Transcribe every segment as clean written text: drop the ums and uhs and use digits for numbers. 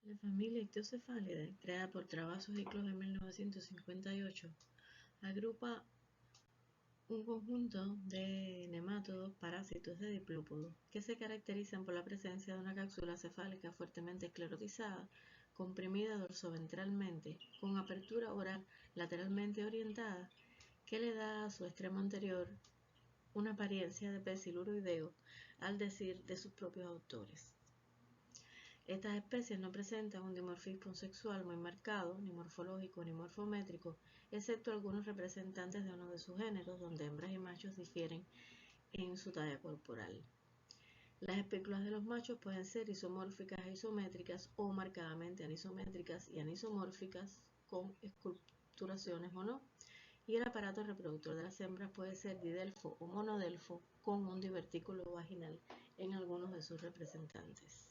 La familia Ictiosefalidae, creada por Travassos y Clos en 1958, agrupa un conjunto de nemátodos parásitos de diplópodos que se caracterizan por la presencia de una cápsula cefálica fuertemente esclerotizada, comprimida dorsoventralmente, con apertura oral lateralmente orientada, que le da a su extremo anterior una apariencia de pez siluroideo, al decir de sus propios autores. Estas especies no presentan un dimorfismo sexual muy marcado, ni morfológico ni morfométrico, excepto algunos representantes de uno de sus géneros, donde hembras y machos difieren en su talla corporal. Las espículas de los machos pueden ser isomórficas e isométricas o marcadamente anisométricas y anisomórficas, con esculturaciones o no, y el aparato reproductor de las hembras puede ser didelfo o monodelfo, con un divertículo vaginal en algunos de sus representantes.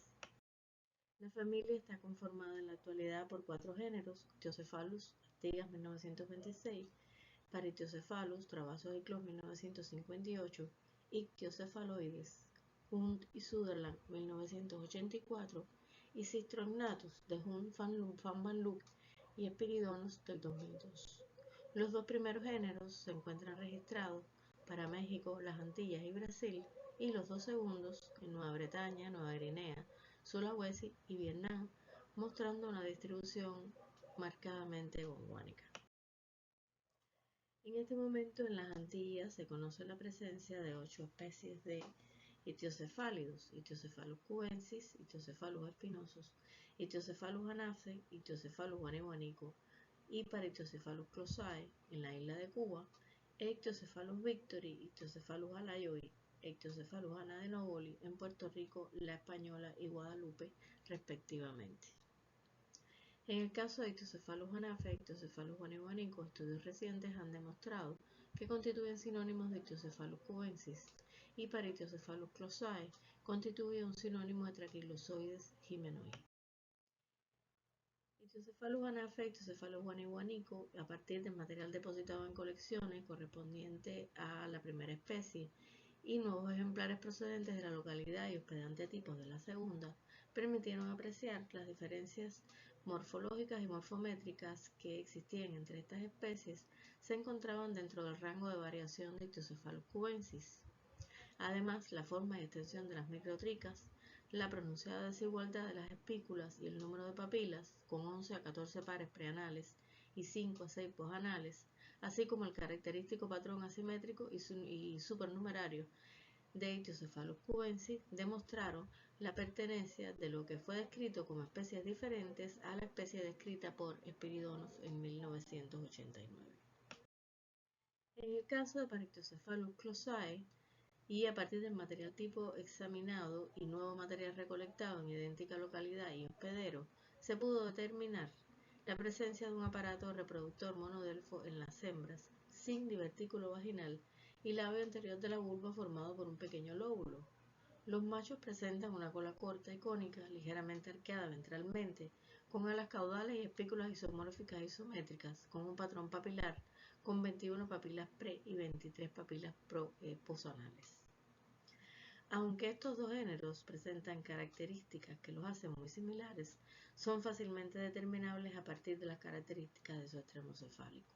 La familia está conformada en la actualidad por 4 géneros: Ictiocephalus, Artigas 1926, Paritiocephalus, Travassos y Clos 1958, Ictiocephaloides, Hunt y Sutherland 1984, y Cistrognathus de Hunt, Van Vanluck y Espiridonos del 2002. Los 2 primeros géneros se encuentran registrados para México, las Antillas y Brasil, y los 2 segundos en Nueva Bretaña, Nueva Guinea, Sulawesi y Vietnam, mostrando una distribución marcadamente gondwánica. En este momento en las Antillas se conoce la presencia de 8 especies de Ictiocephalidos: Ictiocephalus cubensis, Ictiocephalus espinosus, Ictiocephalus anafe, Ictiocephalus guaneguanico y Paritiocephalus closae en la isla de Cuba, Ictiocephalus victori, Ictiocephalus alayoi, Ictiocephalus anadenoboli en Puerto Rico, La Española y Guadalupe, respectivamente. En el caso de Ictiocephalus anafe y Ictiocephalus guaneguanico, estudios recientes han demostrado que constituyen sinónimos de Ictiocephalus cubensis, y Paritiocephalus closae constituye un sinónimo de Trachylosoides jimenoi. Ictiocephalus anafe y Ictiocephalus guaneguanico, a partir del material depositado en colecciones correspondiente a la primera especie y nuevos ejemplares procedentes de la localidad y hospedantes tipos de la segunda, permitieron apreciar las diferencias morfológicas y morfométricas que existían entre estas especies se encontraban dentro del rango de variación de Ictiocephalus cubensis. Además, la forma y extensión de las microtricas, la pronunciada desigualdad de las espículas y el número de papilas, con 11 a 14 pares preanales y 5 a 6 posanales, así como el característico patrón asimétrico y supernumerario de Ictiocephalus cubensis, demostraron la pertenencia de lo que fue descrito como especies diferentes a la especie descrita por Espiridonos en 1989. En el caso de Paritiocephalus closae, y a partir del material tipo examinado y nuevo material recolectado en idéntica localidad y hospedero, se pudo determinar la presencia de un aparato reproductor monodelfo en las hembras, sin divertículo vaginal, y labio anterior de la vulva formado por un pequeño lóbulo. Los machos presentan una cola corta y cónica, ligeramente arqueada ventralmente, con alas caudales y espículas isomórficas isométricas, con un patrón papilar, con 21 papilas pre y 23 papilas posonales. Aunque estos 2 géneros presentan características que los hacen muy similares, son fácilmente determinables a partir de las características de su extremo cefálico.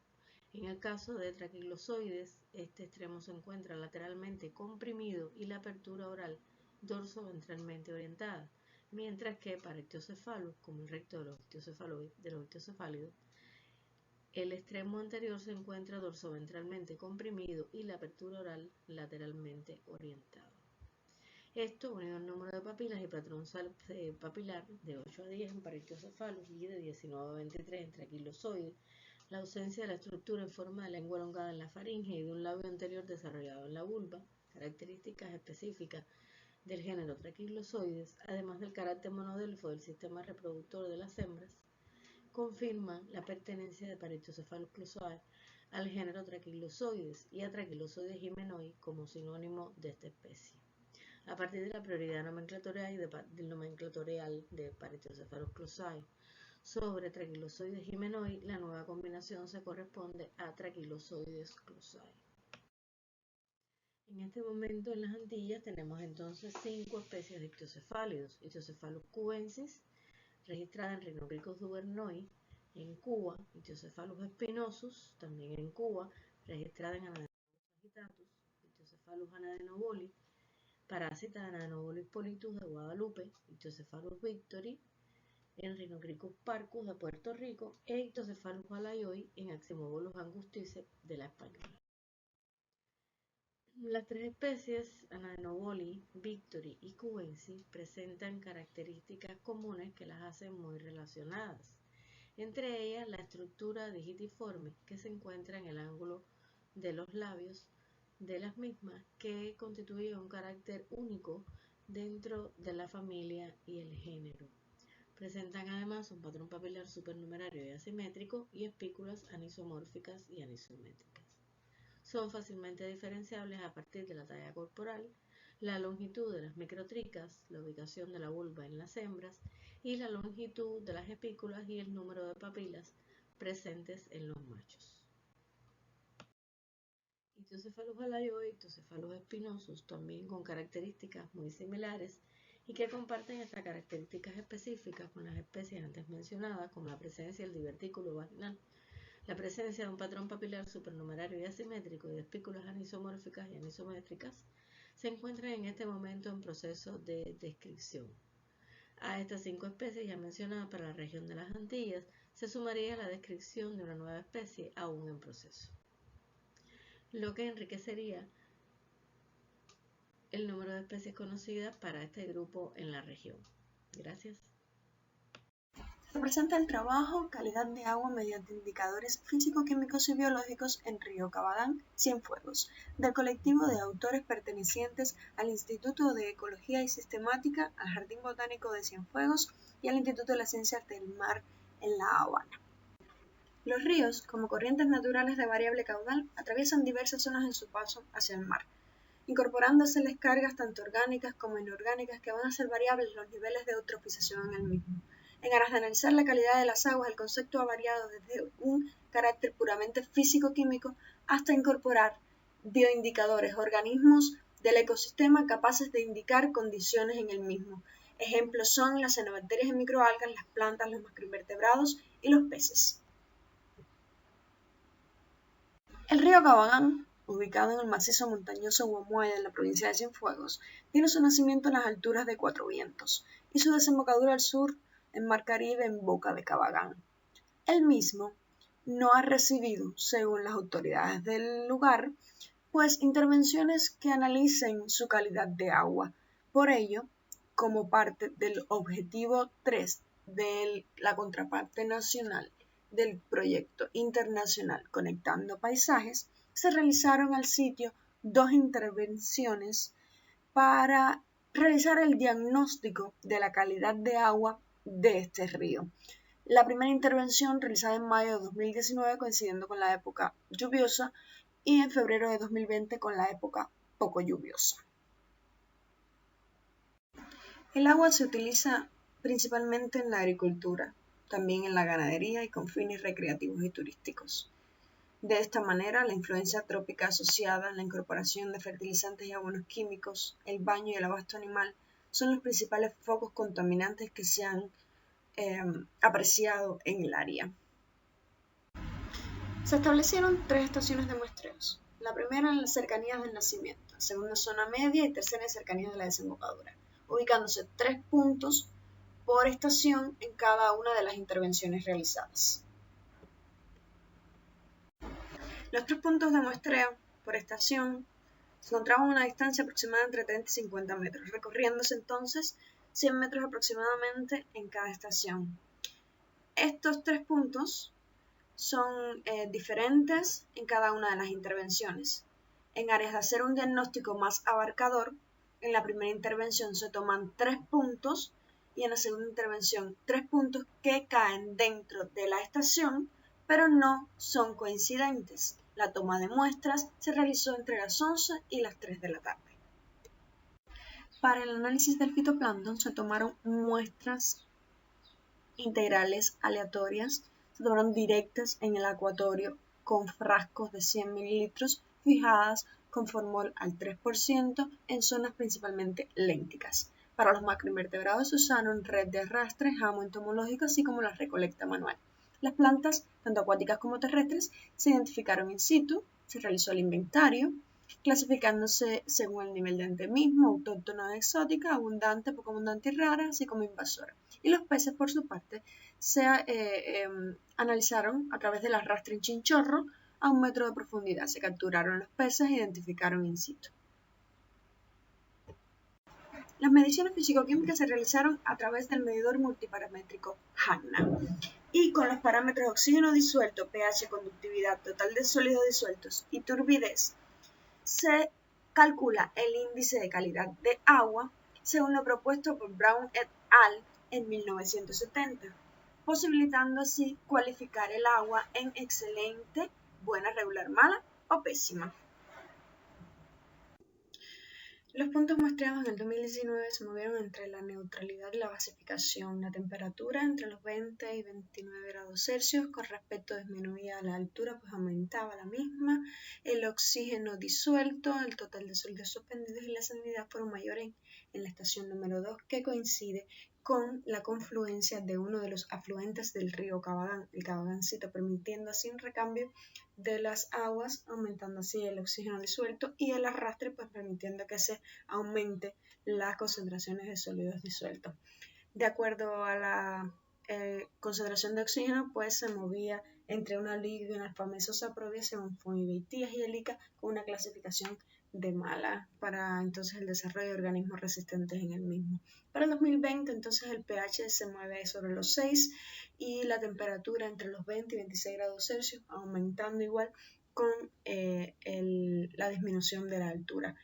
En el caso de Trachylosoides, este extremo se encuentra lateralmente comprimido y la apertura oral dorso-ventralmente orientada, mientras que para Ictiocephalus, como el resto de los ictiocefálidos, el extremo anterior se encuentra dorso-ventralmente comprimido y la apertura oral lateralmente orientada. Esto unido al número de papilas y patrón papilar de 8 a 10 en Paritiocephalus y de 19 a 23 en Trachylosoides, la ausencia de la estructura en forma de lengua elongada en la faringe y de un labio anterior desarrollado en la vulva, características específicas del género Trachylosoides, además del carácter monodelfo del sistema reproductor de las hembras, confirman la pertenencia de Paritiocephalus closae al género Trachylosoides y a Trachylosoides jimenoi como sinónimo de esta especie. A partir de la prioridad nomenclatorial y del nomenclatorial de Paritiocephalus closae sobre Trachylosoides jimenoi, la nueva combinación se corresponde a Trachylosoides closae. En este momento en las Antillas tenemos entonces 5 especies de ictiocefálidos: Ictiocephalus cubensis, registrada en Rhinocricus duvernoi en Cuba, Ichthyoscephalus spinosus también en Cuba, registrada en Anadenoboli sagittatus, Ichthyoscephalus anadenoboli, parásita de Anadenoboli politus de Guadalupe, Ichthyoscephalus victori, en Rhinocricus parcus de Puerto Rico e Ichthyoscephalus balayoi en Aximobolus angustice de la Española. Las tres especies, Anadenoboli, victori y cubensis, presentan características comunes que las hacen muy relacionadas. Entre ellas, la estructura digitiforme que se encuentra en el ángulo de los labios de las mismas, que constituye un carácter único dentro de la familia y el género. Presentan además un patrón papilar supernumerario y asimétrico y espículas anisomórficas y anisométricas. Son fácilmente diferenciables a partir de la talla corporal, la longitud de las microtricas, la ubicación de la vulva en las hembras y la longitud de las espículas y el número de papilas presentes en los machos. Ichthyoscephalus balayoi y Ichthyoscephalus spinosus, también con características muy similares y que comparten estas características específicas con las especies antes mencionadas, como la presencia del divertículo vaginal, la presencia de un patrón papilar supernumerario y asimétrico y de espículas anisomórficas y anisométricas, se encuentran en este momento en proceso de descripción. A estas 5 especies ya mencionadas para la región de las Antillas, se sumaría la descripción de una nueva especie aún en proceso, lo que enriquecería el número de especies conocidas para este grupo en la región. Gracias. Se presenta el trabajo Calidad de agua mediante indicadores físico-químicos y biológicos en Río Cabadán, Cienfuegos, del colectivo de autores pertenecientes al Instituto de Ecología y Sistemática, al Jardín Botánico de Cienfuegos y al Instituto de las Ciencias del Mar en La Habana. Los ríos, como corrientes naturales de variable caudal, atraviesan diversas zonas en su paso hacia el mar, incorporándose las cargas tanto orgánicas como inorgánicas que van a hacer variables los niveles de eutrofización en el mismo. En aras de analizar la calidad de las aguas, el concepto ha variado desde un carácter puramente físico-químico hasta incorporar bioindicadores, organismos del ecosistema capaces de indicar condiciones en el mismo. Ejemplos son las cianobacterias y microalgas, las plantas, los macroinvertebrados y los peces. El río Cabagán, ubicado en el macizo montañoso Guamuel en la provincia de Cienfuegos, tiene su nacimiento en las alturas de Cuatro Vientos y su desembocadura al sur en Mar Caribe en Boca de Cabagán. El mismo no ha recibido, según las autoridades del lugar, pues intervenciones que analicen su calidad de agua. Por ello, como parte del objetivo 3 de la contraparte nacional del proyecto internacional Conectando Paisajes, se realizaron al sitio 2 intervenciones para realizar el diagnóstico de la calidad de agua de este río. La primera intervención realizada en mayo de 2019 coincidiendo con la época lluviosa y en febrero de 2020 con la época poco lluviosa. El agua se utiliza principalmente en la agricultura, también en la ganadería y con fines recreativos y turísticos. De esta manera, la influencia trópica asociada, la incorporación de fertilizantes y abonos químicos, el baño y el abasto animal son los principales focos contaminantes que se han apreciado en el área. Se establecieron 3 estaciones de muestreos. La primera en las cercanías del nacimiento, segunda zona media y tercera en cercanías de la desembocadura, ubicándose 3 puntos por estación en cada una de las intervenciones realizadas. Los 3 puntos de muestreo por estación se encontraban a una distancia aproximada entre 30 y 50 metros, recorriéndose entonces 100 metros aproximadamente en cada estación. Estos 3 puntos son diferentes en cada una de las intervenciones. En áreas de hacer un diagnóstico más abarcador, en la primera intervención se toman 3 puntos y en la segunda intervención 3 puntos que caen dentro de la estación, pero no son coincidentes. La toma de muestras se realizó entre las 11 y las 3 de la tarde. Para el análisis del fitoplancton se tomaron muestras integrales aleatorias, se tomaron directas en el acuatorio con frascos de 100 mililitros fijadas con formol al 3% en zonas principalmente lénticas. Para los macroinvertebrados se usaron red de arrastre, jamo entomológico, así como la recolecta manual. Las plantas, tanto acuáticas como terrestres, se identificaron in situ, se realizó el inventario, clasificándose según el nivel de endemismo, autóctona, exótica, abundante, poco abundante y rara, así como invasora. Y los peces, por su parte, se analizaron a través del arrastre en chinchorro a 1 metro de profundidad. Se capturaron los peces e identificaron in situ. Las mediciones físico-químicas se realizaron a través del medidor multiparamétrico HANNA y con los parámetros oxígeno disuelto, pH, conductividad, total de sólidos disueltos y turbidez se calcula el índice de calidad de agua según lo propuesto por Brown et al. En 1970, posibilitando así cualificar el agua en excelente, buena, regular, mala o pésima. Los puntos muestreados en el 2019 se movieron entre la neutralidad y la basificación. La temperatura entre los 20 y 29 grados Celsius, con respecto disminuía la altura, pues aumentaba la misma. El oxígeno disuelto, el total de sólidos suspendidos y la salinidad fueron mayores en la estación número 2, que coincide con la confluencia de uno de los afluentes del río Cabagán, el Cabagancito, permitiendo así un recambio de las aguas, aumentando así el oxígeno disuelto, y el arrastre, pues permitiendo que se aumente las concentraciones de sólidos disueltos. De acuerdo a la concentración de oxígeno, pues se movía entre una liga y una alfa-mesosaprobia según Fonibeitías y Elica, con una clasificación de mala para entonces el desarrollo de organismos resistentes en el mismo. Para el 2020 entonces el pH se mueve sobre los 6 y la temperatura entre los 20 y 26 grados Celsius, aumentando igual con la disminución de la altura.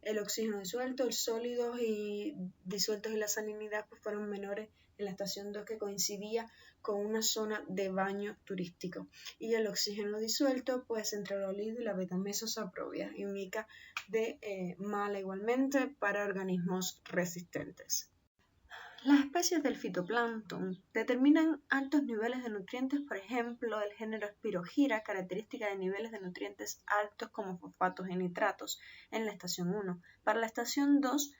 El oxígeno disuelto, el sólido y disueltos y la salinidad pues fueron menores en la estación 2, que coincidía con una zona de baño turístico, y el oxígeno disuelto pues entre el olido y la betamesosaprobia, y única de mala igualmente para organismos resistentes. Las especies del fitoplancton determinan altos niveles de nutrientes, por ejemplo, del género Spirogyra, característica de niveles de nutrientes altos como fosfatos y nitratos en la estación 1. Para la estación 2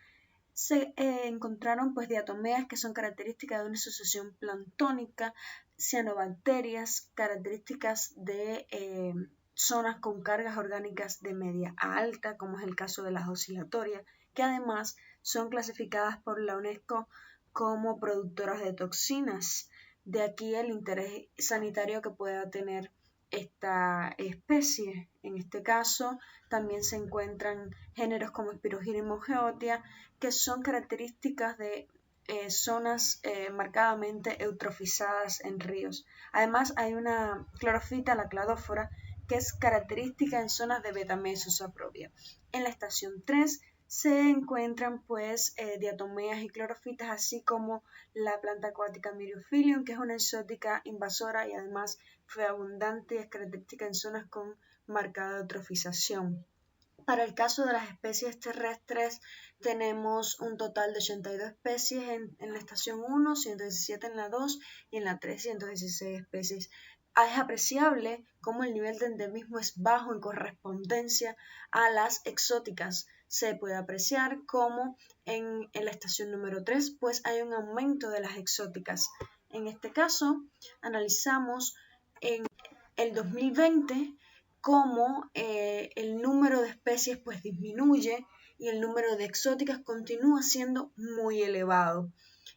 se encontraron pues diatomeas, que son características de una asociación planctónica, cianobacterias, características de zonas con cargas orgánicas de media a alta, como es el caso de las oscilatorias, que además son clasificadas por la UNESCO como productoras de toxinas. De aquí el interés sanitario que pueda tener esta especie. En este caso también se encuentran géneros como Spirogyra y Mogeotia, que son características de zonas marcadamente eutrofizadas en ríos. Además hay una clorofita, la cladófora, que es característica en zonas de betamesosaprobia. En la estación 3 se encuentran pues diatomeas y clorofitas, así como la planta acuática Myriophyllum, que es una exótica invasora y además fue abundante y es característica en zonas con marcada eutrofización. Para el caso de las especies terrestres tenemos un total de 82 especies en la estación 1, 117 en la 2 y en la 3 116 especies. Es apreciable cómo el nivel de endemismo es bajo en correspondencia a las exóticas. Se puede apreciar cómo en la estación número 3 pues hay un aumento de las exóticas. En este caso analizamos en el 2020 cómo el número de especies pues disminuye y el número de exóticas continúa siendo muy elevado.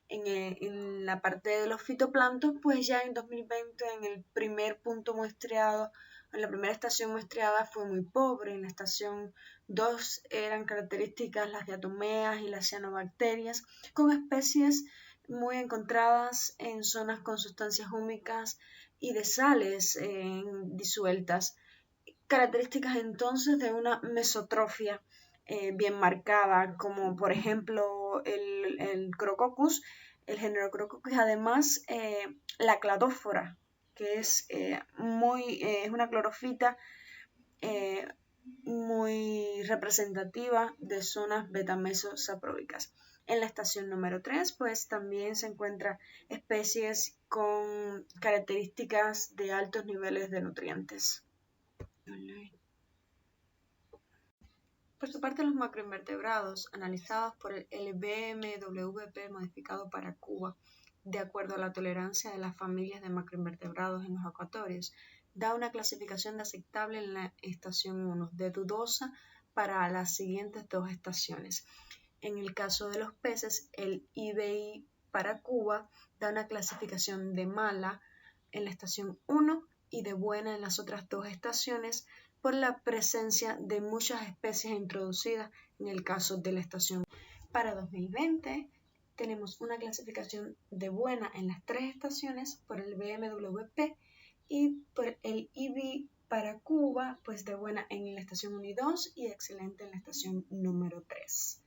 En la parte de los fitoplancton, pues ya en 2020 en el primer punto muestreado, en la primera estación muestreada fue muy pobre. En la estación 2 eran características las diatomeas y las cianobacterias, con especies muy encontradas en zonas con sustancias húmicas y de sales disueltas, características entonces de una mesotrofia bien marcada, como por ejemplo el Crococcus, el género Crococcus, y además la cladófora, que es una clorofita muy representativa de zonas betamesosapróbicas. En la estación número 3, pues también se encuentran especies con características de altos niveles de nutrientes. Por su parte, los macroinvertebrados, analizados por el BMWP modificado para Cuba, de acuerdo a la tolerancia de las familias de macroinvertebrados en los acuatorios, da una clasificación de aceptable en la estación 1, de dudosa para las siguientes dos estaciones. En el caso de los peces, el IBI para Cuba da una clasificación de mala en la estación 1 y de buena en las otras dos estaciones por la presencia de muchas especies introducidas en el caso de la estación. Para 2020 tenemos una clasificación de buena en las tres estaciones por el BMWP y por el IBI para Cuba, pues de buena en la estación 1 y 2 y excelente en la estación número 3.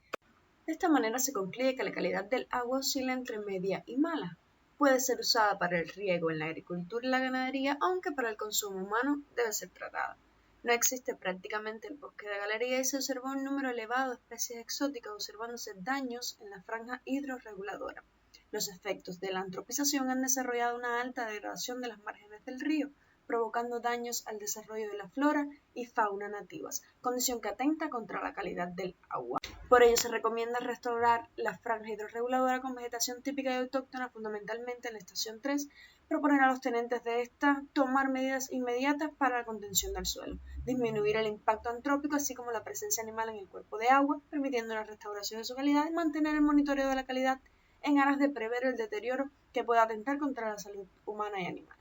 De esta manera se concluye que la calidad del agua oscila entre media y mala. Puede ser usada para el riego en la agricultura y la ganadería, aunque para el consumo humano debe ser tratada. No existe prácticamente el bosque de galería y se observó un número elevado de especies exóticas, observándose daños en la franja hidrorreguladora. Los efectos de la antropización han desarrollado una alta degradación de las márgenes del río, provocando daños al desarrollo de la flora y fauna nativas, condición que atenta contra la calidad del agua. Por ello se recomienda restaurar la franja hidrorreguladora con vegetación típica y autóctona, fundamentalmente en la estación 3, proponer a los tenentes de esta tomar medidas inmediatas para la contención del suelo, disminuir el impacto antrópico, así como la presencia animal en el cuerpo de agua, permitiendo la restauración de su calidad y mantener el monitoreo de la calidad en aras de prever el deterioro que pueda atentar contra la salud humana y animal.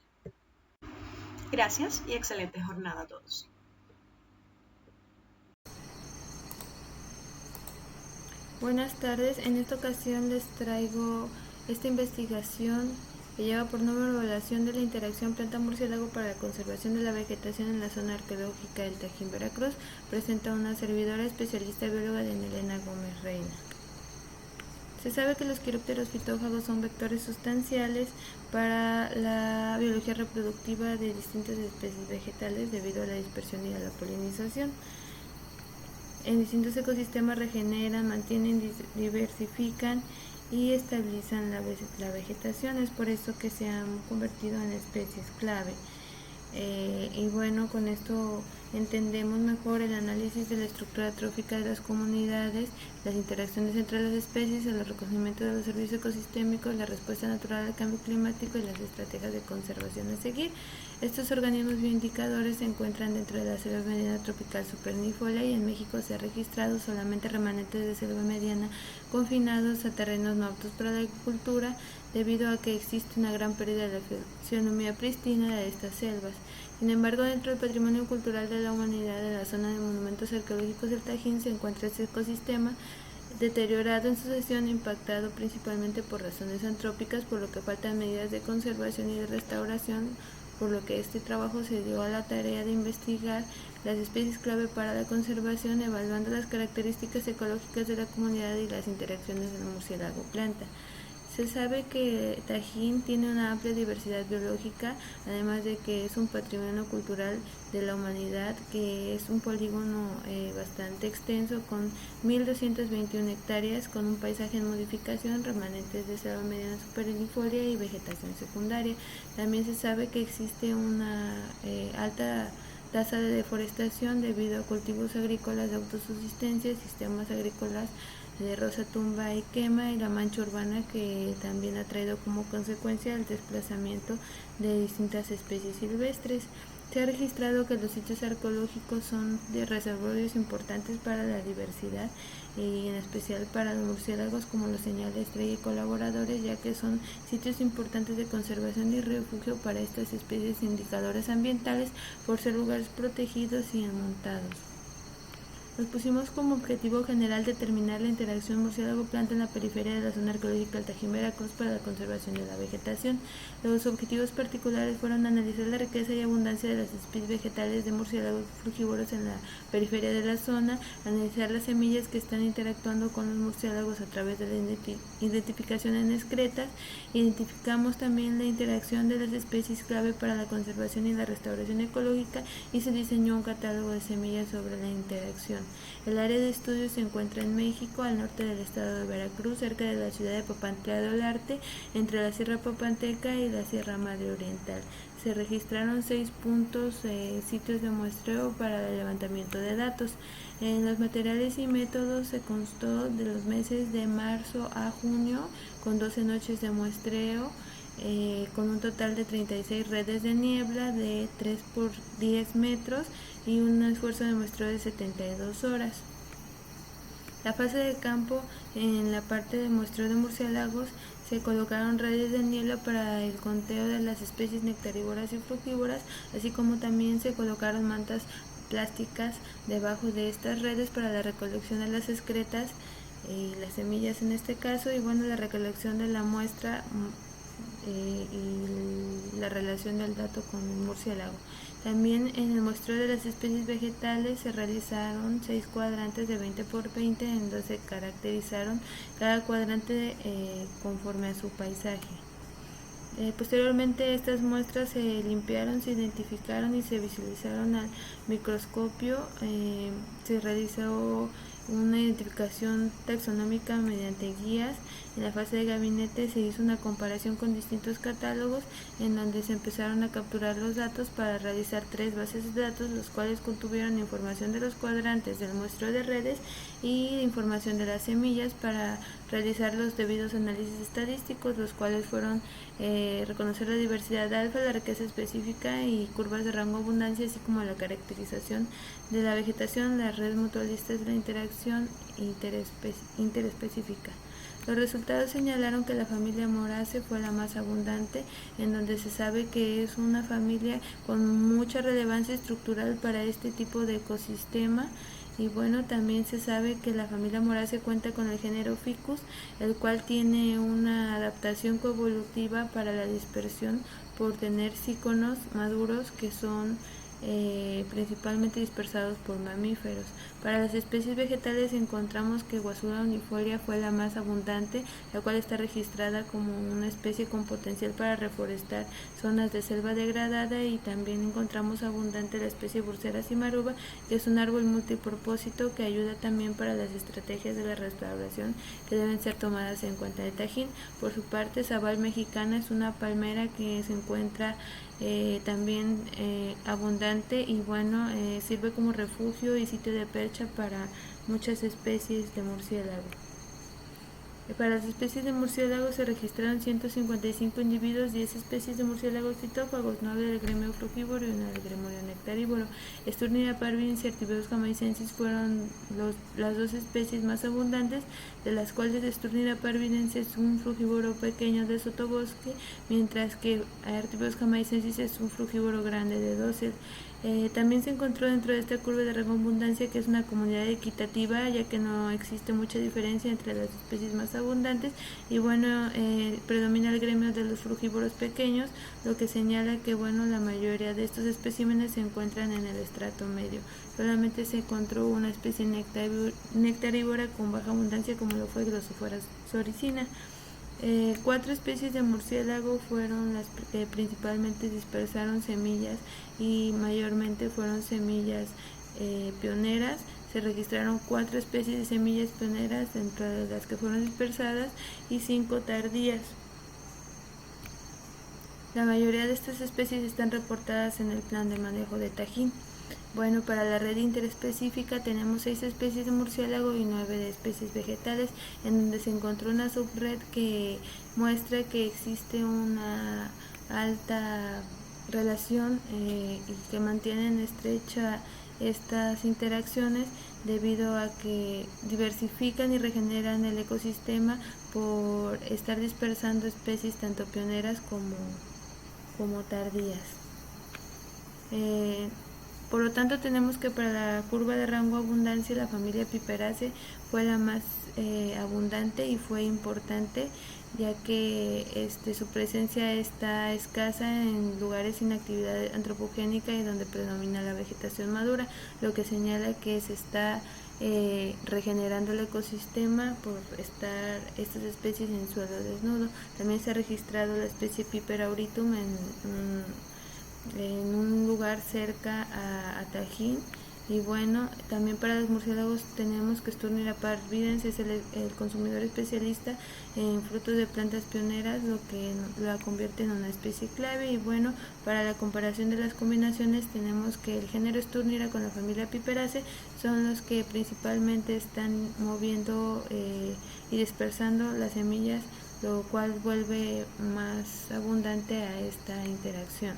Gracias y excelente jornada a todos. Buenas tardes, en esta ocasión les traigo esta investigación que lleva por nombre Evaluación de la interacción planta-murciélago para la conservación de la vegetación en la zona arqueológica del Tajín, Veracruz. Presenta una servidora especialista bióloga de Elena Gómez Reina. Se sabe que los quirópteros fitófagos son vectores sustanciales para la biología reproductiva de distintas especies vegetales debido a la dispersión y a la polinización. En distintos ecosistemas regeneran, mantienen, diversifican y estabilizan la vegetación. Es por eso que se han convertido en especies clave. Y bueno, con esto entendemos mejor el análisis de la estructura trófica de las comunidades, las interacciones entre las especies, el reconocimiento de los servicios ecosistémicos, la respuesta natural al cambio climático y las estrategias de conservación a seguir. Estos organismos bioindicadores se encuentran dentro de la selva mediana tropical supernifolia y en México se ha registrado solamente remanentes de selva mediana confinados a terrenos no aptos para la agricultura debido a que existe una gran pérdida de la fisionomía prístina de estas selvas. Sin embargo, dentro del patrimonio cultural de la humanidad de la zona de monumentos arqueológicos del Tajín se encuentra este ecosistema deteriorado en sucesión, impactado principalmente por razones antrópicas, por lo que faltan medidas de conservación y de restauración, por lo que este trabajo se dio a la tarea de investigar las especies clave para la conservación, evaluando las características ecológicas de la comunidad y las interacciones del murciélago-planta. Se sabe que Tajín tiene una amplia diversidad biológica, además de que es un patrimonio cultural de la humanidad, que es un polígono bastante extenso con 1.221 hectáreas, con un paisaje en modificación, remanentes de selva mediana supernifolia y vegetación secundaria. También se sabe que existe una alta tasa de deforestación debido a cultivos agrícolas de autosubsistencia, sistemas agrícolas de roza, tumba y quema, y la mancha urbana, que también ha traído como consecuencia el desplazamiento de distintas especies silvestres. Se ha registrado que los sitios arqueológicos son de reservorios importantes para la diversidad y en especial para los murciélagos, como lo señala Estrella y colaboradores, ya que son sitios importantes de conservación y refugio para estas especies indicadoras ambientales por ser lugares protegidos y enmontados. Nos pusimos como objetivo general determinar la interacción murciélago-planta en la periferia de la zona arqueológica del Tajín, Veracruz para la conservación de la vegetación. Los objetivos particulares fueron analizar la riqueza y abundancia de las especies vegetales de murciélagos frugívoros en la periferia de la zona, analizar las semillas que están interactuando con los murciélagos a través de la identificación en excretas. Identificamos también la interacción de las especies clave para la conservación y la restauración ecológica y se diseñó un catálogo de semillas sobre la interacción. El área de estudio se encuentra en México, al norte del estado de Veracruz, cerca de la ciudad de Papantla de Olarte, entre la Sierra Papanteca y la Sierra Madre Oriental. Se registraron 6 sitios de muestreo para el levantamiento de datos. En los materiales y métodos se constó de los meses de marzo a junio, con 12 noches de muestreo, con un total de 36 redes de niebla de 3 por 10 metros y un esfuerzo de muestreo de 72 horas. La fase de campo, en la parte de muestreo de murciélagos, se colocaron redes de niebla para el conteo de las especies nectarívoras y frugívoras, así como también se colocaron mantas plásticas debajo de estas redes para la recolección de las excretas y las semillas en este caso, y bueno, la recolección de la muestra y la relación del dato con el murciélago. También en el muestreo de las especies vegetales se realizaron 6 cuadrantes de 20 por 20 en donde se caracterizaron cada cuadrante conforme a su paisaje. Posteriormente estas muestras se limpiaron, se identificaron y se visualizaron al microscopio. Se realizó una identificación taxonómica mediante guías. En la fase de gabinete se hizo una comparación con distintos catálogos en donde se empezaron a capturar los datos para realizar 3 bases de datos, los cuales contuvieron información de los cuadrantes del muestreo de redes y información de las semillas para realizar los debidos análisis estadísticos, los cuales fueron reconocer la diversidad alfa, la riqueza específica y curvas de rango abundancia, así como la caracterización de la vegetación, las redes mutualistas de la interacción interespecífica. Los resultados señalaron que la familia Moraceae fue la más abundante, en donde se sabe que es una familia con mucha relevancia estructural para este tipo de ecosistema. Y bueno, también se sabe que la familia Moraceae cuenta con el género Ficus, el cual tiene una adaptación coevolutiva para la dispersión por tener cíconos maduros que son principalmente dispersados por mamíferos. Para las especies vegetales encontramos que Guasura unifolia fue la más abundante, la cual está registrada como una especie con potencial para reforestar zonas de selva degradada, y también encontramos abundante la especie Bursera cimaruba, que es un árbol multipropósito que ayuda también para las estrategias de la restauración que deben ser tomadas en cuenta de Tajín. Por su parte, Sabal mexicana es una palmera que se encuentra también abundante y bueno, sirve como refugio y sitio de percha para muchas especies de murciélago. Para las especies de murciélagos se registraron 155 individuos, 10 especies de murciélagos citófagos, 9 del gremio frugívoro y 1 del gremio nectarívoro. Sturnida parvidens y Artibeus jamaicensis fueron las 2 especies más abundantes, de las cuales Sturnida parvidens es un frugívoro pequeño de sotobosque, mientras que Artibeus jamaicensis es un frugívoro grande de dosel. También se encontró dentro de esta curva de rango abundancia que es una comunidad equitativa, ya que no existe mucha diferencia entre las especies más abundantes, y bueno, predomina el gremio de los frugívoros pequeños, lo que señala que bueno, la mayoría de estos especímenes se encuentran en el estrato medio. Solamente se encontró una especie nectarívora con baja abundancia, como lo fue Glossophoras soricina. 4 especies de murciélago fueron las que principalmente dispersaron semillas, y mayormente fueron semillas pioneras. Se registraron 4 especies de semillas pioneras dentro de las que fueron dispersadas y 5 tardías. La mayoría de estas especies están reportadas en el plan de manejo de Tajín. Bueno, para la red interespecífica tenemos 6 especies de murciélago y 9 de especies vegetales, en donde se encontró una subred que muestra que existe una alta relación y que mantienen estrecha estas interacciones debido a que diversifican y regeneran el ecosistema por estar dispersando especies tanto pioneras como tardías. Por lo tanto, tenemos que para la curva de rango abundancia la familia Piperaceae fue la más abundante y fue importante, ya que su presencia está escasa en lugares sin actividad antropogénica y donde predomina la vegetación madura, lo que señala que se está regenerando el ecosistema por estar estas especies en suelo desnudo. También se ha registrado la especie Piper auritum en un lugar cerca a Tajín, Y bueno, también para los murciélagos tenemos que Sturnera parvidens es el consumidor especialista en frutos de plantas pioneras, lo que la convierte en una especie clave. Y bueno, para la comparación de las combinaciones tenemos que el género Sturnera con la familia Piperaceae son los que principalmente están moviendo y dispersando las semillas, lo cual vuelve más abundante a esta interacción.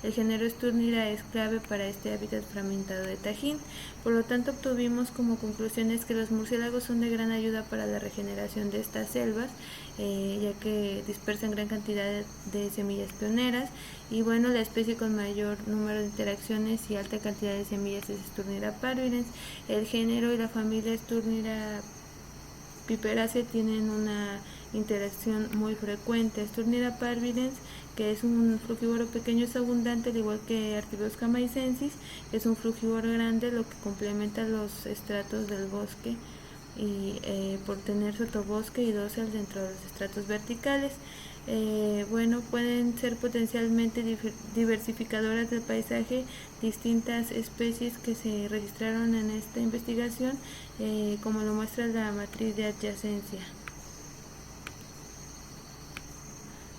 El género Sturnera es clave para este hábitat fragmentado de Tajín. Por lo tanto, obtuvimos como conclusiones que los murciélagos son de gran ayuda para la regeneración de estas selvas, ya que dispersan gran cantidad de semillas pioneras. Y bueno, la especie con mayor número de interacciones y alta cantidad de semillas es Sturnera parvidens. El género y la familia Sturnera Piperaceae tienen una interacción muy frecuente. Sturnera parvidens, que es un frugívoro pequeño, es abundante, al igual que Artibiosca maicensis, que es un frugívoro grande, lo que complementa los estratos del bosque y por tener sotobosque y dosel dentro de los estratos verticales. Bueno, pueden ser potencialmente diversificadoras del paisaje distintas especies que se registraron en esta investigación, como lo muestra la matriz de adyacencia.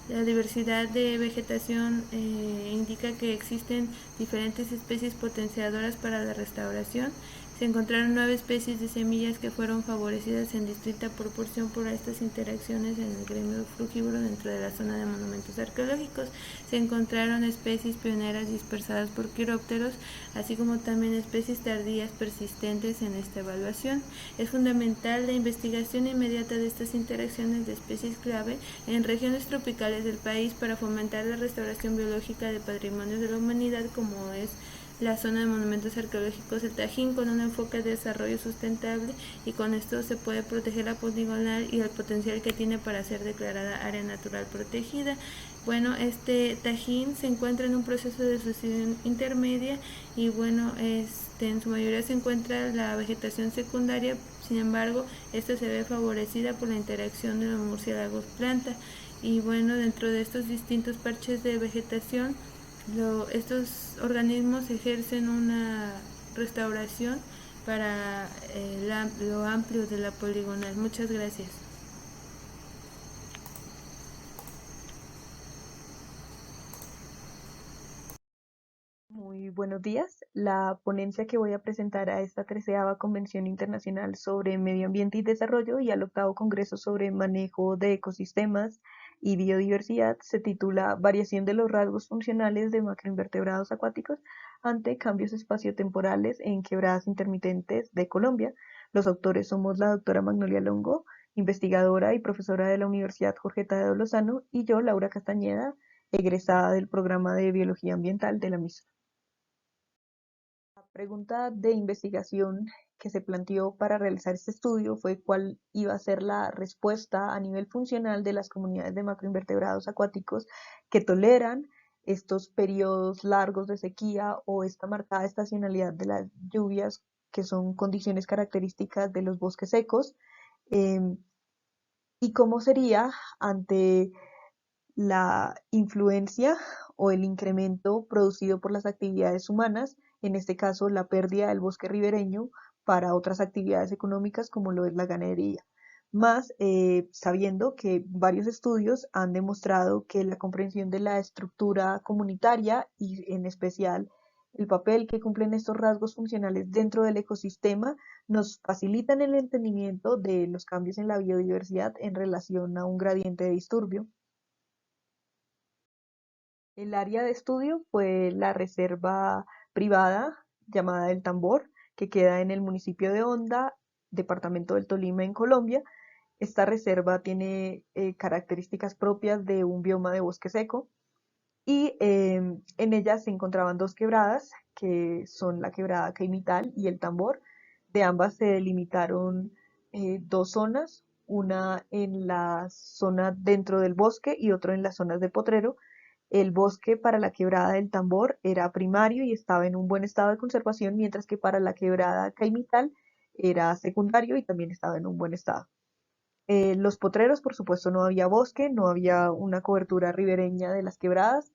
La diversidad de vegetación indica que existen diferentes especies potenciadoras para la restauración. Se encontraron 9 especies de semillas que fueron favorecidas en distinta proporción por estas interacciones en el gremio frugívoro dentro de la zona de monumentos arqueológicos. Se encontraron especies pioneras dispersadas por quirópteros, así como también especies tardías persistentes en esta evaluación. Es fundamental la investigación inmediata de estas interacciones de especies clave en regiones tropicales del país para fomentar la restauración biológica de patrimonios de la humanidad, como es la zona de monumentos arqueológicos del Tajín, con un enfoque de desarrollo sustentable, y con esto se puede proteger la poligonal y el potencial que tiene para ser declarada área natural protegida. Bueno, este Tajín se encuentra en un proceso de sucesión intermedia y bueno, en su mayoría se encuentra la vegetación secundaria. Sin embargo, esta se ve favorecida por la interacción de los murciélagos planta. Y bueno, dentro de estos distintos parches de vegetación, estos organismos ejercen una restauración para lo amplio de la poligonal. Muchas gracias. Muy buenos días. La ponencia que voy a presentar a esta 13ª Convención Internacional sobre Medio Ambiente y Desarrollo y al 8º Congreso sobre Manejo de Ecosistemas y Biodiversidad se titula Variación de los rasgos funcionales de macroinvertebrados acuáticos ante cambios espaciotemporales en quebradas intermitentes de Colombia. Los autores somos la doctora Magnolia Longo, investigadora y profesora de la Universidad Jorge Tadeo Lozano, y yo, Laura Castañeda, egresada del programa de Biología Ambiental de la misma. La pregunta de investigación que se planteó para realizar este estudio fue cuál iba a ser la respuesta a nivel funcional de las comunidades de macroinvertebrados acuáticos que toleran estos periodos largos de sequía o esta marcada estacionalidad de las lluvias, que son condiciones características de los bosques secos, y cómo sería ante la influencia o el incremento producido por las actividades humanas, en este caso la pérdida del bosque ribereño para otras actividades económicas como lo es la ganadería. Más sabiendo que varios estudios han demostrado que la comprensión de la estructura comunitaria y en especial el papel que cumplen estos rasgos funcionales dentro del ecosistema nos facilitan el entendimiento de los cambios en la biodiversidad en relación a un gradiente de disturbio. El área de estudio fue la reserva privada llamada El Tambor, que queda en el municipio de Honda, departamento del Tolima, en Colombia. Esta reserva tiene características propias de un bioma de bosque seco y en ella se encontraban 2 quebradas, que son la quebrada Caimital y El Tambor. De ambas se delimitaron 2 zonas, una en la zona dentro del bosque y otra en las zonas de potrero. El bosque para la quebrada del Tambor era primario y estaba en un buen estado de conservación, mientras que para la quebrada Caimital era secundario y también estaba en un buen estado. Los potreros, por supuesto, no había bosque, no había una cobertura ribereña de las quebradas,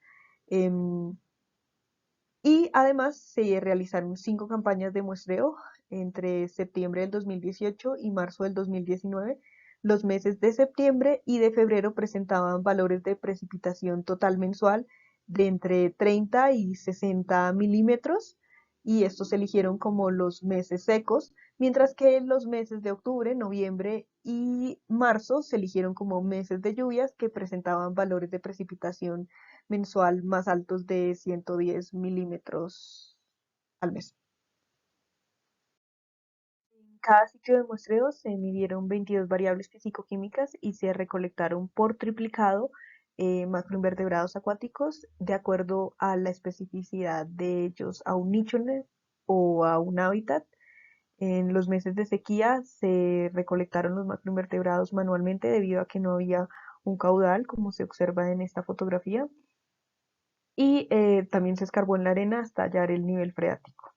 Y además se realizaron 5 campañas de muestreo entre septiembre del 2018 y marzo del 2019. Los meses de septiembre y de febrero presentaban valores de precipitación total mensual de entre 30 y 60 milímetros, y estos se eligieron como los meses secos, mientras que los meses de octubre, noviembre y marzo se eligieron como meses de lluvias que presentaban valores de precipitación mensual más altos de 110 milímetros al mes. En cada sitio de muestreo se midieron 22 variables físico-químicas y se recolectaron por triplicado macroinvertebrados acuáticos de acuerdo a la especificidad de ellos a un nicho o a un hábitat. En los meses de sequía se recolectaron los macroinvertebrados manualmente debido a que no había un caudal, como se observa en esta fotografía, y también se escarbó en la arena hasta hallar el nivel freático.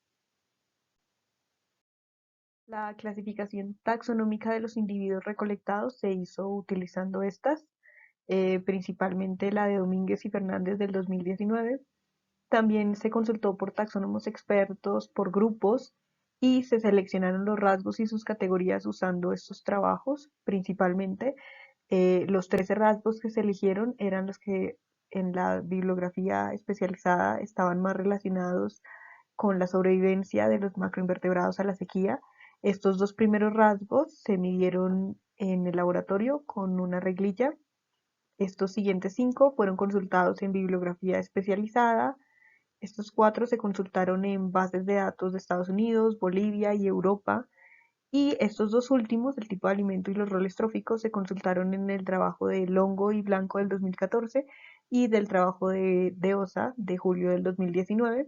La clasificación taxonómica de los individuos recolectados se hizo utilizando estas, principalmente la de Domínguez y Fernández del 2019. También se consultó por taxónomos expertos, por grupos, y se seleccionaron los rasgos y sus categorías usando estos trabajos. Principalmente, los 13 rasgos que se eligieron eran los que en la bibliografía especializada estaban más relacionados con la sobrevivencia de los macroinvertebrados a la sequía. Estos 2 primeros rasgos se midieron en el laboratorio con una reglilla. Estos siguientes 5 fueron consultados en bibliografía especializada. Estos 4 se consultaron en bases de datos de Estados Unidos, Bolivia y Europa. Y estos 2 últimos, el tipo de alimento y los roles tróficos, se consultaron en el trabajo de Longo y Blanco del 2014 y del trabajo de Osa de julio del 2019,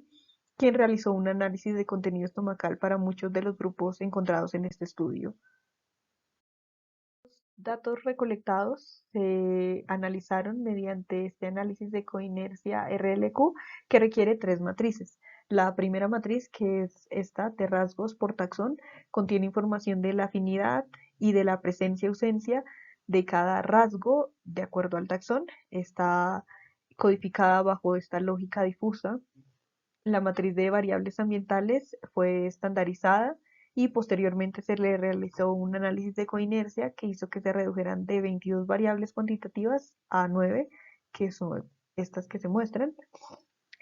quien realizó un análisis de contenido estomacal para muchos de los grupos encontrados en este estudio. Los datos recolectados se analizaron mediante este análisis de coinercia RLQ, que requiere 3 matrices. La primera matriz, que es esta de rasgos por taxón, contiene información de la afinidad y de la presencia y ausencia de cada rasgo de acuerdo al taxón. Está codificada bajo esta lógica difusa. La matriz de variables ambientales fue estandarizada y posteriormente se le realizó un análisis de coinercia que hizo que se redujeran de 22 variables cuantitativas a 9, que son estas que se muestran.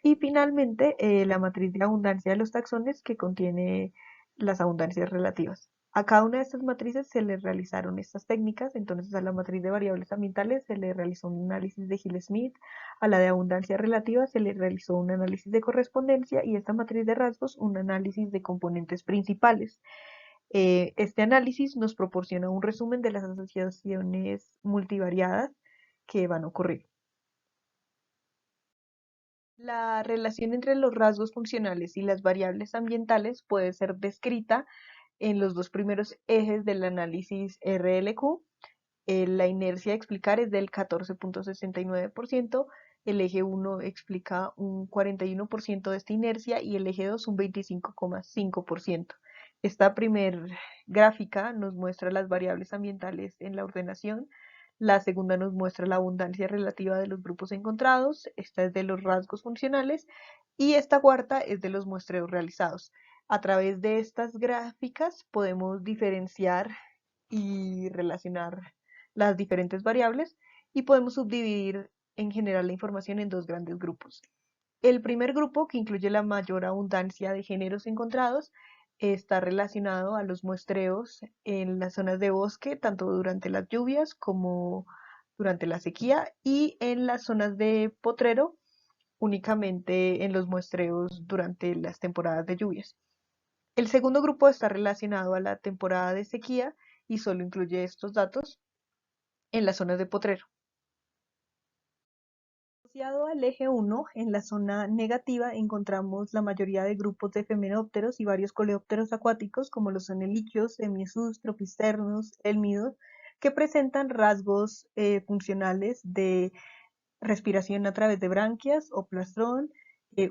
Y finalmente, la matriz de abundancia de los taxones, que contiene las abundancias relativas. A cada una de estas matrices se le realizaron estas técnicas. Entonces, a la matriz de variables ambientales se le realizó un análisis de Hill-Smith, a la de abundancia relativa se le realizó un análisis de correspondencia, y esta matriz de rasgos un análisis de componentes principales. Este análisis nos proporciona un resumen de las asociaciones multivariadas que van a ocurrir. La relación entre los rasgos funcionales y las variables ambientales puede ser descrita en los 2 primeros ejes del análisis RLQ. La inercia a explicar es del 14.69%, el eje 1 explica un 41% de esta inercia y el eje 2 un 25,5%. Esta primer gráfica nos muestra las variables ambientales en la ordenación. La segunda nos muestra la abundancia relativa de los grupos encontrados. Esta es de los rasgos funcionales y esta cuarta es de los muestreos realizados. A través de estas gráficas podemos diferenciar y relacionar las diferentes variables y podemos subdividir en general la información en 2 grandes grupos. El primer grupo, que incluye la mayor abundancia de géneros encontrados, está relacionado a los muestreos en las zonas de bosque, tanto durante las lluvias como durante la sequía, y en las zonas de potrero, únicamente en los muestreos durante las temporadas de lluvias. El segundo grupo está relacionado a la temporada de sequía y solo incluye estos datos en las zonas de potrero. Asociado al eje 1, en la zona negativa encontramos la mayoría de grupos de efemerópteros y varios coleópteros acuáticos, como los sonelichios, semisus, tropisternos, élmidos, que presentan rasgos funcionales de respiración a través de branquias o plastrón,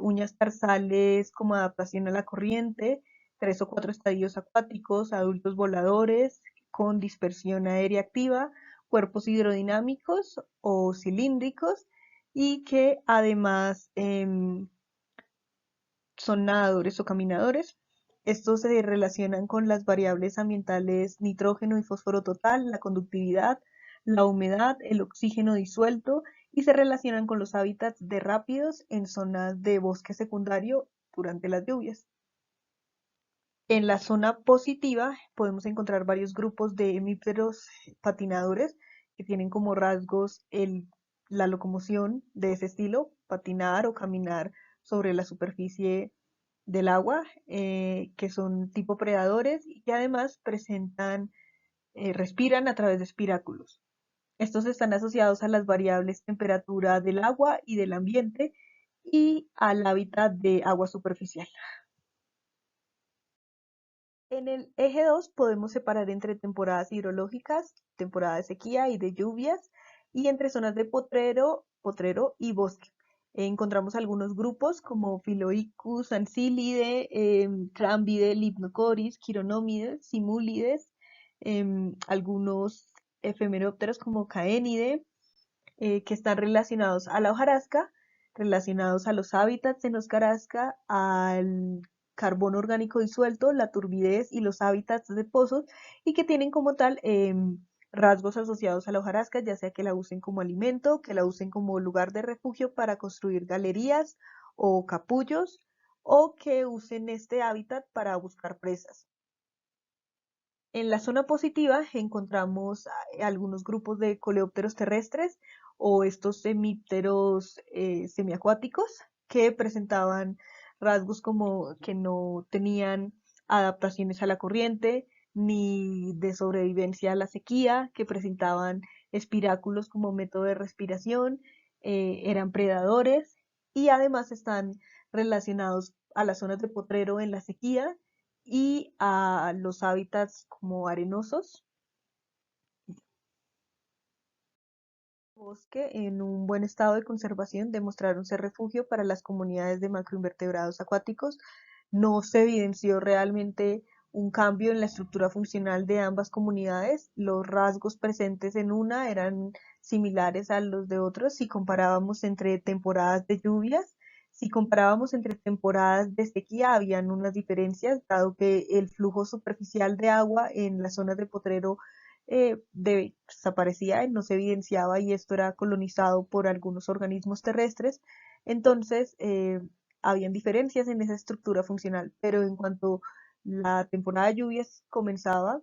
uñas tarsales como adaptación a la corriente, 3 o 4 estadios acuáticos, adultos voladores con dispersión aérea activa, cuerpos hidrodinámicos o cilíndricos, y que además son nadadores o caminadores. Estos se relacionan con las variables ambientales nitrógeno y fósforo total, la conductividad, la humedad, el oxígeno disuelto y se relacionan con los hábitats de rápidos en zonas de bosque secundario durante las lluvias. En la zona positiva podemos encontrar varios grupos de hemípteros patinadores que tienen como rasgos la locomoción de ese estilo, patinar o caminar sobre la superficie del agua, que son tipo predadores y que además respiran a través de espiráculos. Estos están asociados a las variables temperatura del agua y del ambiente y al hábitat de agua superficial. En el eje 2 podemos separar entre temporadas hidrológicas, temporada de sequía y de lluvias, y entre zonas de potrero y bosque. Encontramos algunos grupos como Philoicus, Ancilidae, Crambidae, Limnocoris, Chironomidae, Simulides, algunos efemerópteros como Caenidae, que están relacionados a la hojarasca, relacionados a los hábitats en hojarasca, al carbono orgánico disuelto, la turbidez y los hábitats de pozos, y que tienen como tal rasgos asociados a la hojarasca, ya sea que la usen como alimento, que la usen como lugar de refugio para construir galerías o capullos, o que usen este hábitat para buscar presas. En la zona positiva encontramos algunos grupos de coleópteros terrestres o estos hemípteros semiacuáticos que presentaban rasgos como que no tenían adaptaciones a la corriente ni de sobrevivencia a la sequía, que presentaban espiráculos como método de respiración, eran predadores y además están relacionados a las zonas de potrero en la sequía y a los hábitats como arenosos. Bosque en un buen estado de conservación demostraron ser refugio para las comunidades de macroinvertebrados acuáticos. No se evidenció realmente un cambio en la estructura funcional de ambas comunidades. Los rasgos presentes en una eran similares a los de otros si comparábamos entre temporadas de lluvias. Si comparábamos entre temporadas de sequía, habían unas diferencias, dado que el flujo superficial de agua en las zonas de potrero desaparecía, no se evidenciaba y esto era colonizado por algunos organismos terrestres. Entonces, habían diferencias en esa estructura funcional, pero en cuanto la temporada de lluvias comenzaba,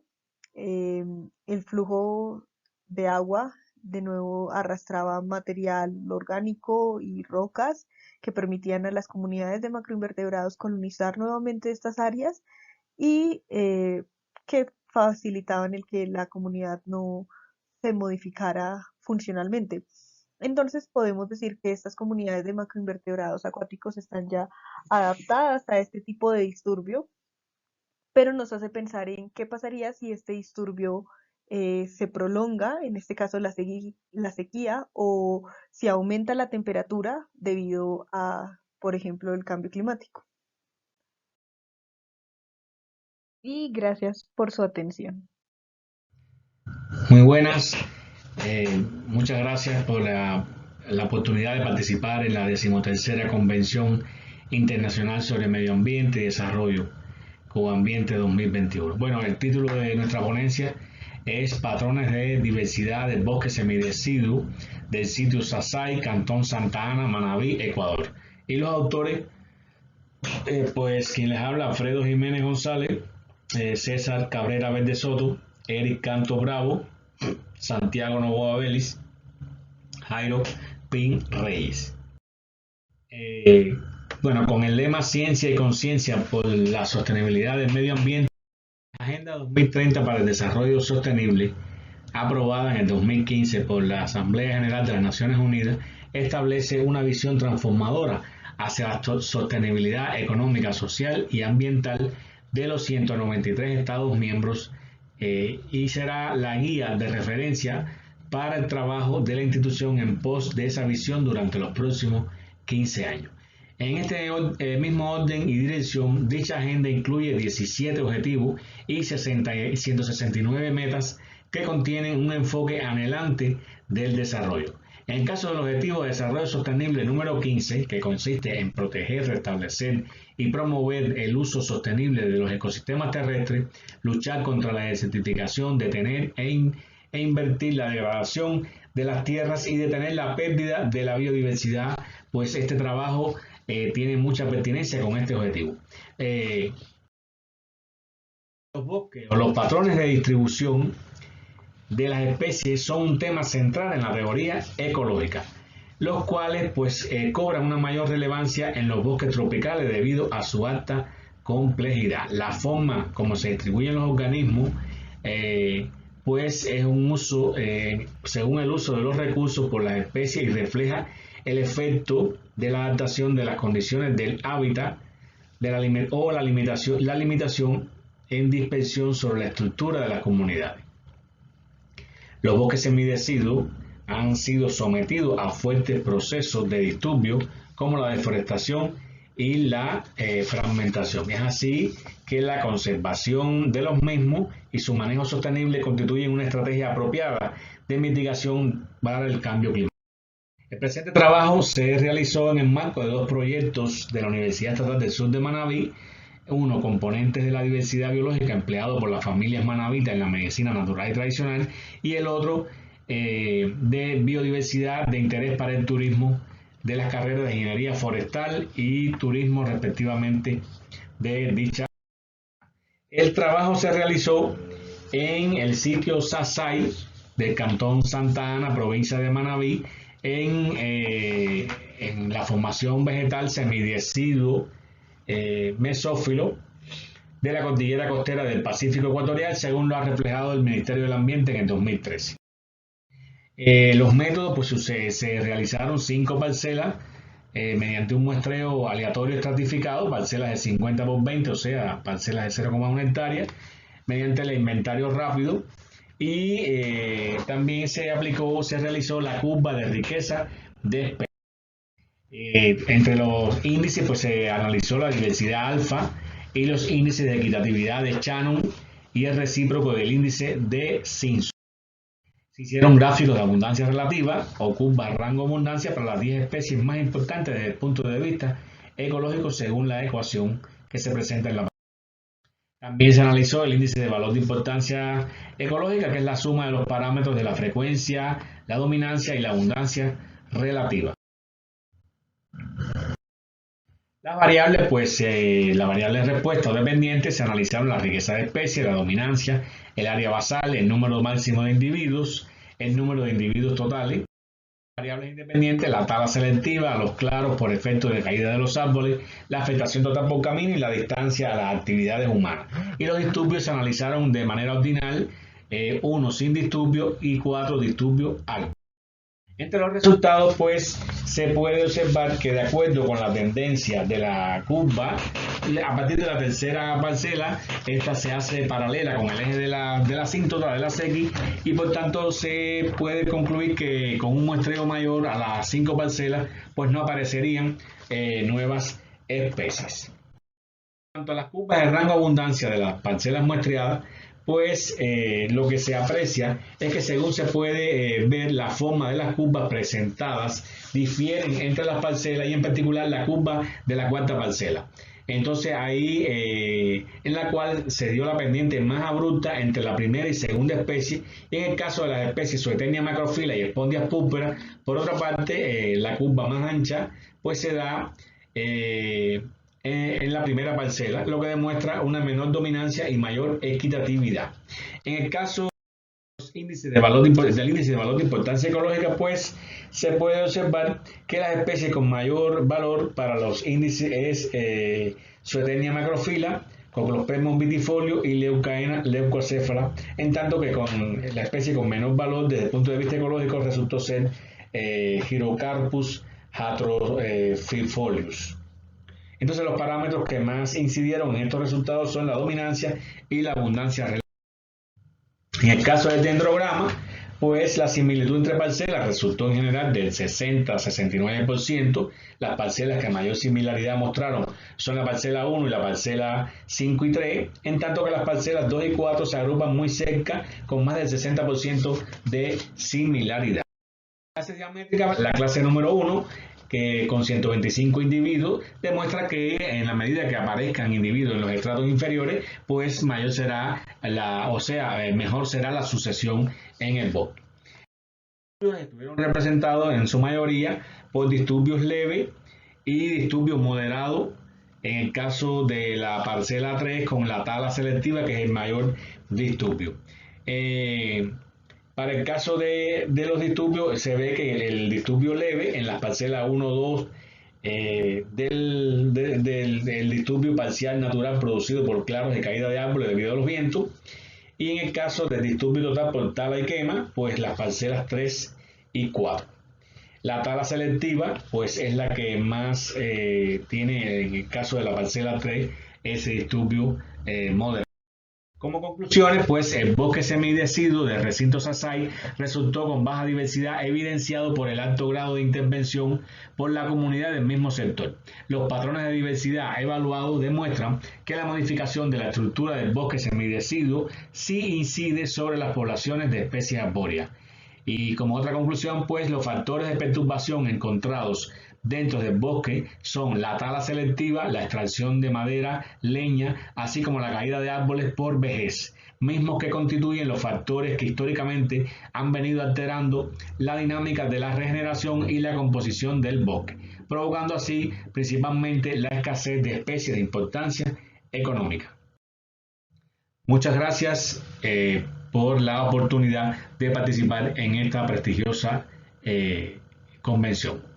el flujo de agua de nuevo arrastraba material orgánico y rocas que permitían a las comunidades de macroinvertebrados colonizar nuevamente estas áreas y que facilitaban el que la comunidad no se modificara funcionalmente. Entonces podemos decir que estas comunidades de macroinvertebrados acuáticos están ya adaptadas a este tipo de disturbio, pero nos hace pensar en qué pasaría si este disturbio se prolonga, en este caso la sequía, o si aumenta la temperatura debido a, por ejemplo, el cambio climático. Y gracias por su atención. Muy buenas, muchas gracias por la oportunidad de participar en la 13ª Convención Internacional sobre Medio Ambiente y Desarrollo, COAMbiente 2021. Bueno, el título de nuestra ponencia es Patrones de Diversidad del Bosque Semideciduo del sitio Sasai, Cantón Santa Ana, Manabí, Ecuador. Y los autores, pues quien les habla, Alfredo Jiménez González, César Cabrera Verde Soto, Eric Canto Bravo, Santiago Novoa Vélez, Jairo Pin Reyes. Bueno, con el lema Ciencia y Conciencia por la Sostenibilidad del Medio Ambiente, la Agenda 2030 para el Desarrollo Sostenible, aprobada en el 2015 por la Asamblea General de las Naciones Unidas, establece una visión transformadora hacia la sostenibilidad económica, social y ambiental de los 193 Estados miembros y será la guía de referencia para el trabajo de la institución en pos de esa visión durante los próximos 15 años. En este mismo orden y dirección, dicha agenda incluye 17 objetivos y 169 metas que contienen un enfoque anhelante del desarrollo. En el caso del Objetivo de Desarrollo Sostenible número 15, que consiste en proteger, restablecer y promover el uso sostenible de los ecosistemas terrestres, luchar contra la desertificación, detener e invertir la degradación de las tierras y detener la pérdida de la biodiversidad, pues este trabajo tiene mucha pertinencia con este objetivo. Los bosques o los patrones de distribución de las especies son un tema central en la teoría ecológica, los cuales pues cobran una mayor relevancia en los bosques tropicales debido a su alta complejidad. La forma como se distribuyen los organismos pues es un uso según el uso de los recursos por las especies y refleja el efecto de la adaptación de las condiciones del hábitat o la limitación en dispersión sobre la estructura de las comunidades. Los bosques semideciduos han sido sometidos a fuertes procesos de disturbio como la deforestación y la fragmentación. Es así que la conservación de los mismos y su manejo sostenible constituyen una estrategia apropiada de mitigación para el cambio climático. El presente trabajo se realizó en el marco de dos proyectos de la Universidad Estatal del Sur de Manabí, uno, componentes de la diversidad biológica empleado por las familias manabitas en la medicina natural y tradicional, y el otro de biodiversidad de interés para el turismo de las carreras de ingeniería forestal y turismo respectivamente de dicha. El trabajo se realizó en el sitio Sasay del cantón Santa Ana, provincia de Manabí, en la formación vegetal semideciduo mesófilo de la cordillera costera del Pacífico ecuatorial, según lo ha reflejado el Ministerio del Ambiente en el 2013. Los métodos, pues se realizaron 5 parcelas mediante un muestreo aleatorio estratificado, parcelas de 50 por 20, o sea, parcelas de 0,1 hectárea, mediante el inventario rápido, y también se realizó la curva de riqueza de especies. Entre los índices pues se analizó la diversidad alfa y los índices de equitatividad de Shannon y el recíproco del índice de Simpson. Se hicieron gráficos de abundancia relativa o curvas rango abundancia para las 10 especies más importantes desde el punto de vista ecológico según la ecuación que se presenta en la pantalla. También se analizó el índice de valor de importancia ecológica, que es la suma de los parámetros de la frecuencia, la dominancia y la abundancia relativa. Las variables, pues la variable de respuesta o dependiente, se analizaron la riqueza de especies, la dominancia, el área basal, el número máximo de individuos, el número de individuos totales. Variables independientes, la tala selectiva, los claros por efecto de caída de los árboles, la afectación total por camino y la distancia a las actividades humanas. Y los disturbios se analizaron de manera ordinal, 1 sin disturbio y 4 disturbios altos. Entre los resultados, pues, se puede observar que de acuerdo con la tendencia de la curva, a partir de la tercera parcela, esta se hace paralela con el eje de la asíntota de las X, y por tanto se puede concluir que con un muestreo mayor a las 5 parcelas, pues no aparecerían nuevas especies. En cuanto a las curvas de rango abundancia de las parcelas muestreadas, pues lo que se aprecia es que según se puede ver, la forma de las curvas presentadas difieren entre las parcelas y en particular la curva de la cuarta parcela. Entonces ahí en la cual se dio la pendiente más abrupta entre la primera y segunda especie, y en el caso de las especies Zoeternia macrofila y Spondias púrpura, por otra parte la curva más ancha pues se da en la primera parcela, lo que demuestra una menor dominancia y mayor equitatividad. En el caso del índice de valor de importancia ecológica, pues se puede observar que las especies con mayor valor para los índices es Zoeternia macrofila, Coclospermum vitifolio y Leucaena leucocéfala, en tanto que con la especie con menor valor desde el punto de vista ecológico resultó ser Gyrocarpus hatrofifolius. Entonces los parámetros que más incidieron en estos resultados son la dominancia y la abundancia relativa. En el caso del dendrograma, pues la similitud entre parcelas resultó en general del 60-69%. Las parcelas que mayor similaridad mostraron son la parcela 1 y la parcela 5 y 3, en tanto que las parcelas 2 y 4 se agrupan muy cerca con más del 60% de similaridad. La clases diamétricas, la clase número 1, que con 125 individuos, demuestra que en la medida que aparezcan individuos en los estratos inferiores, pues mayor será mejor será la sucesión en el bosque. Estuvieron representados en su mayoría por disturbios leves y disturbios moderados, en el caso de la parcela 3 con la tala selectiva, que es el mayor disturbio. Para el caso de los disturbios, se ve que el disturbio leve en las parcelas 1, 2, del disturbio parcial natural producido por claros de caída de árboles debido a los vientos, y en el caso del disturbio total por tala y quema, pues las parcelas 3 y 4. La tala selectiva, pues es la que más tiene, en el caso de la parcela 3, ese disturbio moderado. Como conclusiones, pues el bosque semideciduo del recinto Sasay resultó con baja diversidad, evidenciado por el alto grado de intervención por la comunidad del mismo sector. Los patrones de diversidad evaluados demuestran que la modificación de la estructura del bosque semideciduo sí incide sobre las poblaciones de especies arbóreas. Y como otra conclusión, pues los factores de perturbación encontrados dentro del bosque son la tala selectiva, la extracción de madera, leña, así como la caída de árboles por vejez, mismos que constituyen los factores que históricamente han venido alterando la dinámica de la regeneración y la composición del bosque, provocando así principalmente la escasez de especies de importancia económica. Muchas gracias por la oportunidad de participar en esta prestigiosa convención.